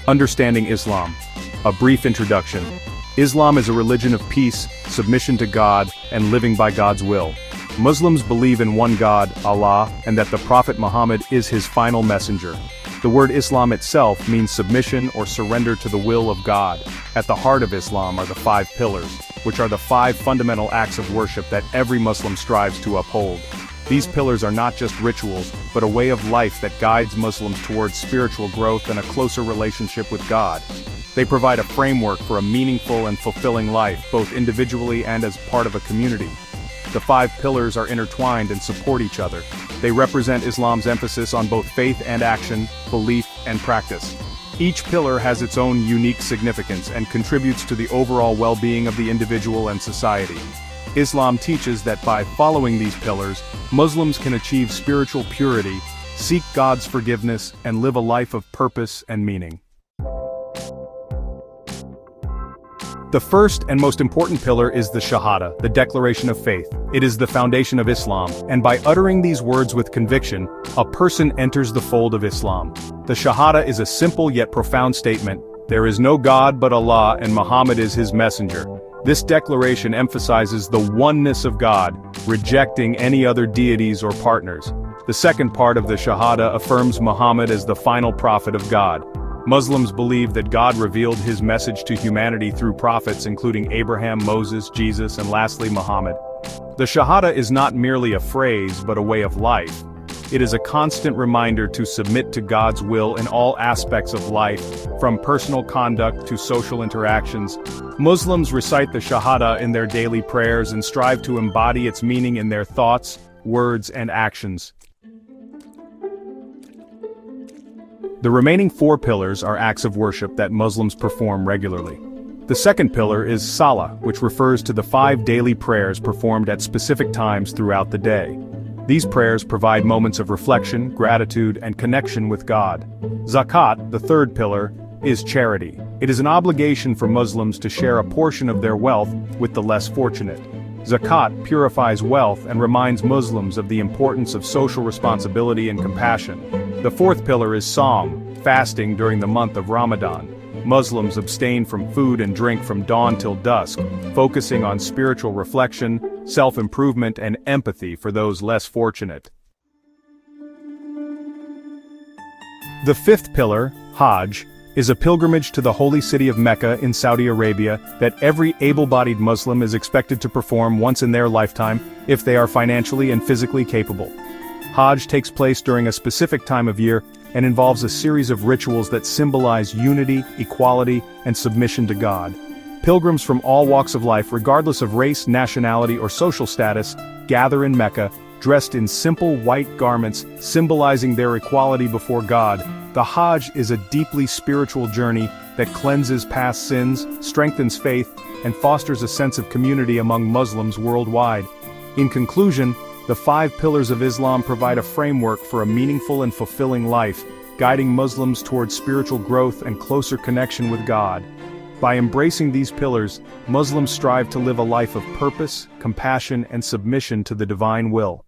Understanding Islam. A brief introduction. Islam is a religion of peace, submission to God, and living by God's will. Muslims believe in one God, Allah, and that the Prophet Muhammad is his final messenger. The word Islam itself means submission or surrender to the will of God. At the heart of Islam are the 5 pillars, which are the 5 fundamental acts of worship that every Muslim strives to uphold. These pillars are not just rituals, but a way of life that guides Muslims towards spiritual growth and a closer relationship with God. They provide a framework for a meaningful and fulfilling life, both individually and as part of a community. The 5 pillars are intertwined and support each other. They represent Islam's emphasis on both faith and action, belief and practice. Each pillar has its own unique significance and contributes to the overall well-being of the individual and society. Islam teaches that by following these pillars, Muslims can achieve spiritual purity, seek God's forgiveness, and live a life of purpose and meaning. The first and most important pillar is the Shahada, the declaration of faith. It is the foundation of Islam, and by uttering these words with conviction, a person enters the fold of Islam. The Shahada is a simple yet profound statement: there is no God but Allah and Muhammad is his messenger. This declaration emphasizes the oneness of God, rejecting any other deities or partners. The second part of the Shahada affirms Muhammad as the final prophet of God. Muslims believe that God revealed his message to humanity through prophets including Abraham, Moses, Jesus, and lastly Muhammad. The Shahada is not merely a phrase but a way of life. It is a constant reminder to submit to God's will in all aspects of life, from personal conduct to social interactions. Muslims recite the Shahada in their daily prayers and strive to embody its meaning in their thoughts, words, and actions. The remaining 4 pillars are acts of worship that Muslims perform regularly. The second pillar is Salah, which refers to the 5 daily prayers performed at specific times throughout the day. These prayers provide moments of reflection, gratitude, and connection with God. Zakat, the third pillar, is charity. It is an obligation for Muslims to share a portion of their wealth with the less fortunate. Zakat purifies wealth and reminds Muslims of the importance of social responsibility and compassion. The fourth pillar is Sawm, fasting during the month of Ramadan. Muslims abstain from food and drink from dawn till dusk, focusing on spiritual reflection, self-improvement, and empathy for those less fortunate. The fifth pillar, Hajj, is a pilgrimage to the holy city of Mecca in Saudi Arabia that every able-bodied Muslim is expected to perform once in their lifetime if they are financially and physically capable. Hajj takes place during a specific time of year and involves a series of rituals that symbolize unity, equality, and submission to God. Pilgrims from all walks of life, regardless of race, nationality, or social status, gather in Mecca, dressed in simple white garments symbolizing their equality before God. The Hajj is a deeply spiritual journey that cleanses past sins, strengthens faith, and fosters a sense of community among Muslims worldwide. In conclusion, the 5 pillars of Islam provide a framework for a meaningful and fulfilling life, guiding Muslims towards spiritual growth and closer connection with God. By embracing these pillars, Muslims strive to live a life of purpose, compassion, and submission to the divine will.